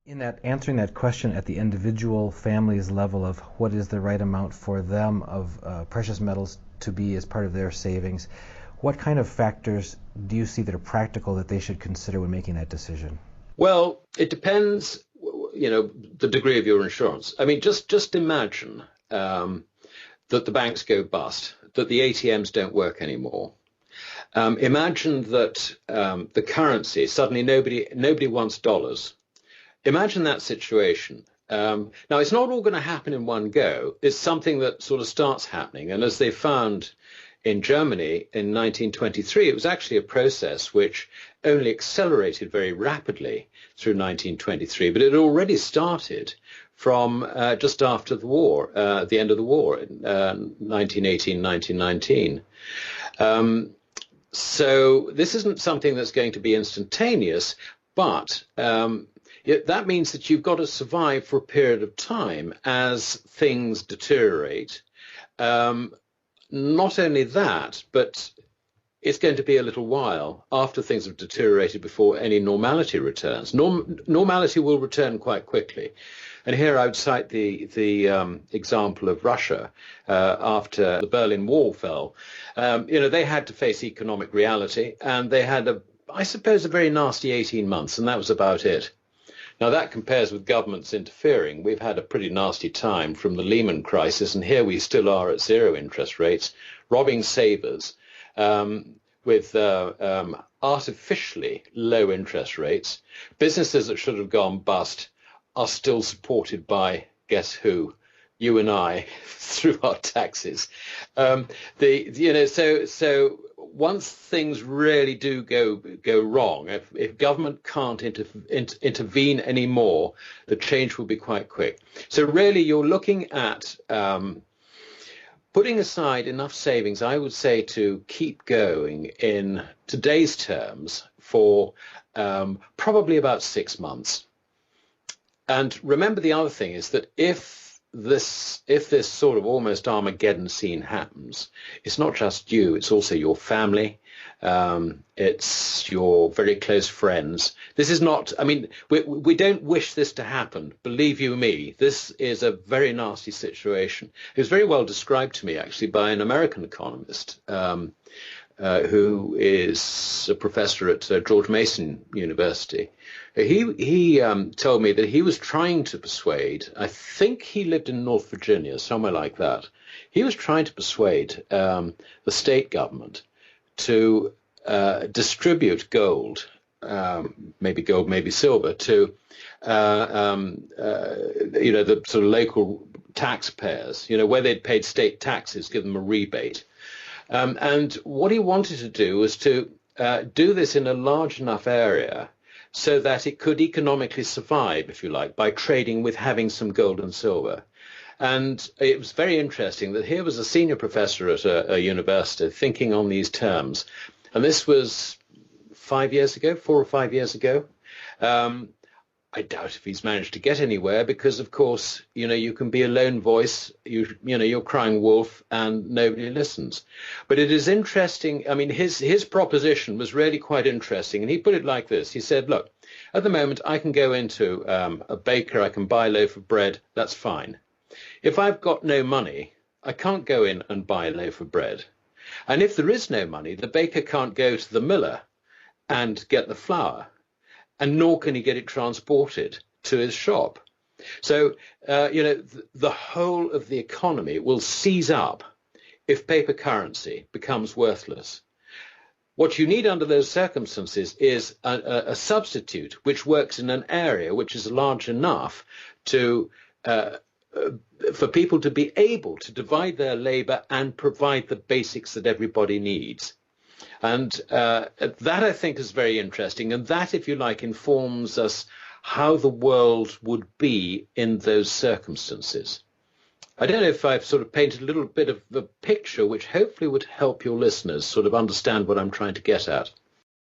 In that answering that question at the individual family's level of what is the right amount for them of precious metals to be as part of their savings, what kind of factors do you see that are practical that they should consider when making that decision? Well, it depends, the degree of your insurance. I mean, just imagine that the banks go bust, that the ATMs don't work anymore. Imagine that the currency, suddenly nobody wants dollars. Imagine that situation. Now, it's not all going to happen in one go. It's something that sort of starts happening. And as they found in Germany in 1923, it was actually a process which only accelerated very rapidly through 1923, but it had already started from just after the war, the end of the war in 1918, 1919. So this isn't something that's going to be instantaneous, but that means that you've got to survive for a period of time as things deteriorate. Not only that, but it's going to be a little while after things have deteriorated before any normality returns. Normality will return quite quickly. And here I would cite the example of Russia after the Berlin Wall fell. They had to face economic reality, and they had, I suppose, a very nasty 18 months, and that was about it. Now, that compares with governments interfering. We've had a pretty nasty time from the Lehman crisis, and here we still are at zero interest rates, robbing savers with artificially low interest rates. Businesses that should have gone bust are still supported by, guess who? You and I, through our taxes. So once things really do go wrong, if government can't intervene anymore, the change will be quite quick. So really, you're looking at putting aside enough savings, I would say, to keep going in today's terms for probably about 6 months. And remember, the other thing is that if this sort of almost Armageddon scene happens, it's not just you, it's also your family, it's your very close friends. This is not, I mean, we don't wish this to happen. Believe you me, this is a very nasty situation. It was very well described to me, actually, by an American economist who is a professor at George Mason University. He told me that he was trying to persuade, I think he lived in North Virginia, somewhere like that. He was trying to persuade the state government to distribute gold, maybe silver, to the sort of local taxpayers, where they'd paid state taxes, give them a rebate. And what he wanted to do was to do this in a large enough area so that it could economically survive, if you like, by trading with having some gold and silver. And it was very interesting that here was a senior professor at a university thinking on these terms. And this was 4 or 5 years ago. I doubt if he's managed to get anywhere because, of course, you can be a lone voice, you're crying wolf and nobody listens. But it is interesting. I mean, his proposition was really quite interesting. And he put it like this. He said, look, at the moment, I can go into a baker, I can buy a loaf of bread. That's fine. If I've got no money, I can't go in and buy a loaf of bread. And if there is no money, the baker can't go to the miller and get the flour, and nor can he get it transported to his shop. So, the whole of the economy will seize up if paper currency becomes worthless. What you need under those circumstances is a substitute which works in an area which is large enough to for people to be able to divide their labor and provide the basics that everybody needs. And that, I think, is very interesting. And that, if you like, informs us how the world would be in those circumstances. I don't know if I've sort of painted a little bit of the picture, which hopefully would help your listeners sort of understand what I'm trying to get at.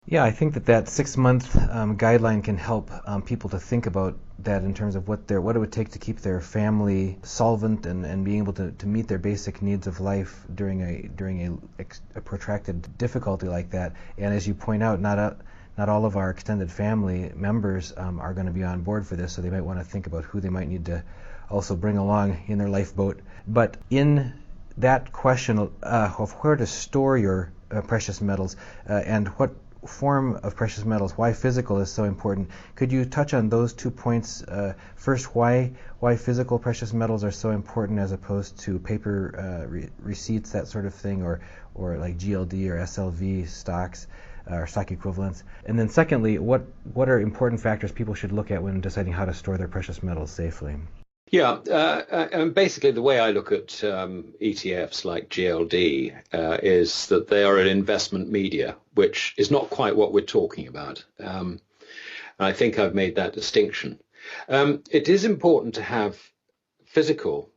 Yeah, I think that 6-month guideline can help people to think about that in terms of what it would take to keep their family solvent and being able to meet their basic needs of life during a protracted difficulty like that. And as you point out, not not all of our extended family members are going to be on board for this, so they might want to think about who they might need to also bring along in their lifeboat. But in that question of where to store your precious metals and what form of precious metals, why physical is so important, could you touch on those 2 points? First, why physical precious metals are so important as opposed to paper receipts, that sort of thing, or like GLD or SLV stocks or stock equivalents. And then secondly, what are important factors people should look at when deciding how to store their precious metals safely? Yeah, and basically the way I look at ETFs like GLD is that they are an investment media, which is not quite what we're talking about. I think I've made that distinction. It is important to have physical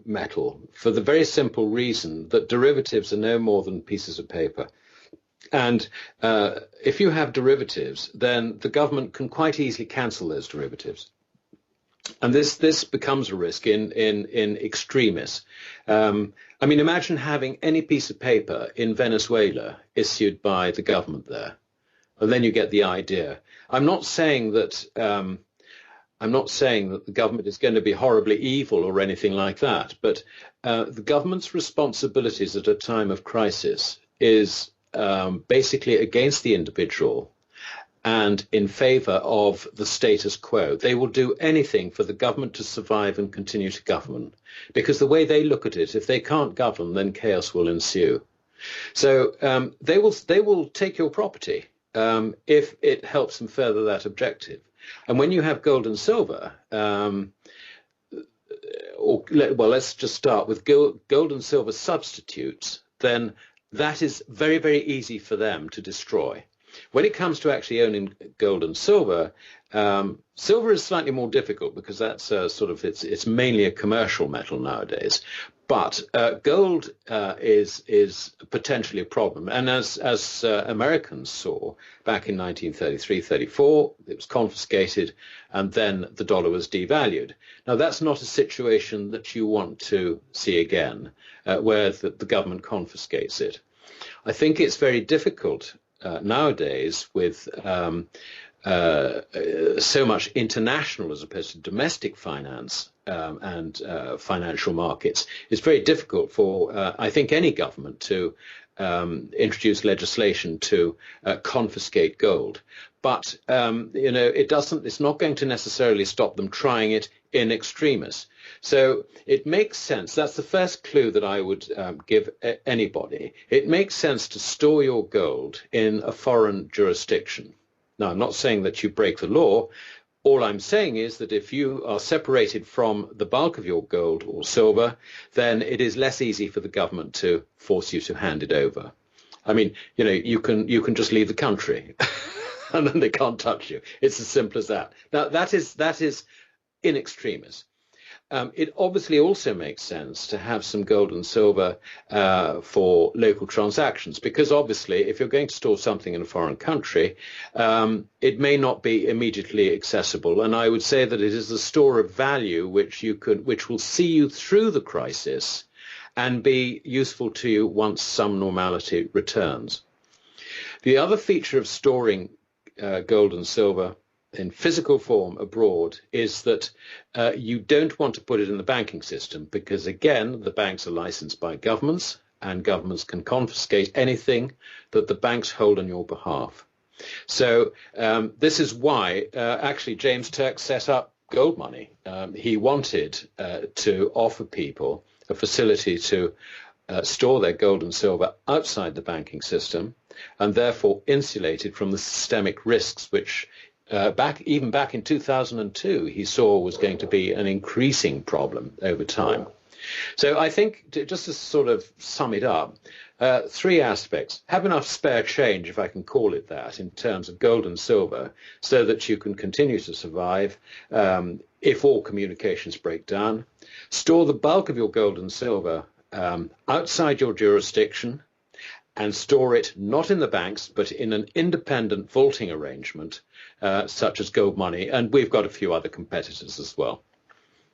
metal for the very simple reason that derivatives are no more than pieces of paper. And if you have derivatives, then the government can quite easily cancel those derivatives. And this becomes a risk in extremis. I mean, imagine having any piece of paper in Venezuela issued by the government there, and then you get the idea. I'm not saying that the government is going to be horribly evil or anything like that, but the government's responsibilities at a time of crisis is basically against the individual and in favor of the status quo. They will do anything for the government to survive and continue to govern, because the way they look at it, if they can't govern, then chaos will ensue. So they will take your property if it helps them further that objective. And when you have gold and silver, let's just start with gold and silver substitutes, then that is very, very easy for them to destroy. When it comes to actually owning gold and silver, silver is slightly more difficult because that's it's mainly a commercial metal nowadays. But gold is potentially a problem. And as Americans saw back in 1933-34, it was confiscated, and then the dollar was devalued. Now, that's not a situation that you want to see again, where the government confiscates it. I think it's very difficult nowadays with so much international as opposed to domestic finance and financial markets. It's very difficult for, I think, any government to introduce legislation to confiscate gold. But, it's not going to necessarily stop them trying it in extremis. So it makes sense. That's the first clue that I would give anybody. It makes sense to store your gold in a foreign jurisdiction. Now, I'm not saying that you break the law. All I'm saying is that if you are separated from the bulk of your gold or silver, then it is less easy for the government to force you to hand it over. I mean, you can just leave the country and then they can't touch you. It's as simple as that. Now, that is in extremis. It obviously also makes sense to have some gold and silver for local transactions, because obviously if you're going to store something in a foreign country, it may not be immediately accessible. And I would say that it is a store of value which will see you through the crisis and be useful to you once some normality returns. The other feature of storing gold and silver in physical form abroad is that you don't want to put it in the banking system, because again, the banks are licensed by governments, and governments can confiscate anything that the banks hold on your behalf. So this is why actually James Turk set up gold money. He wanted to offer people a facility to store their gold and silver outside the banking system, and therefore insulated from the systemic risks which back in 2002, he saw was going to be an increasing problem over time. So I think, just to sort of sum it up, three aspects. Have enough spare change, if I can call it that, in terms of gold and silver, so that you can continue to survive if all communications break down. Store the bulk of your gold and silver outside your jurisdiction, and store it not in the banks, but in an independent vaulting arrangement, such as gold money. And we've got a few other competitors as well.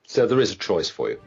So there is a choice for you.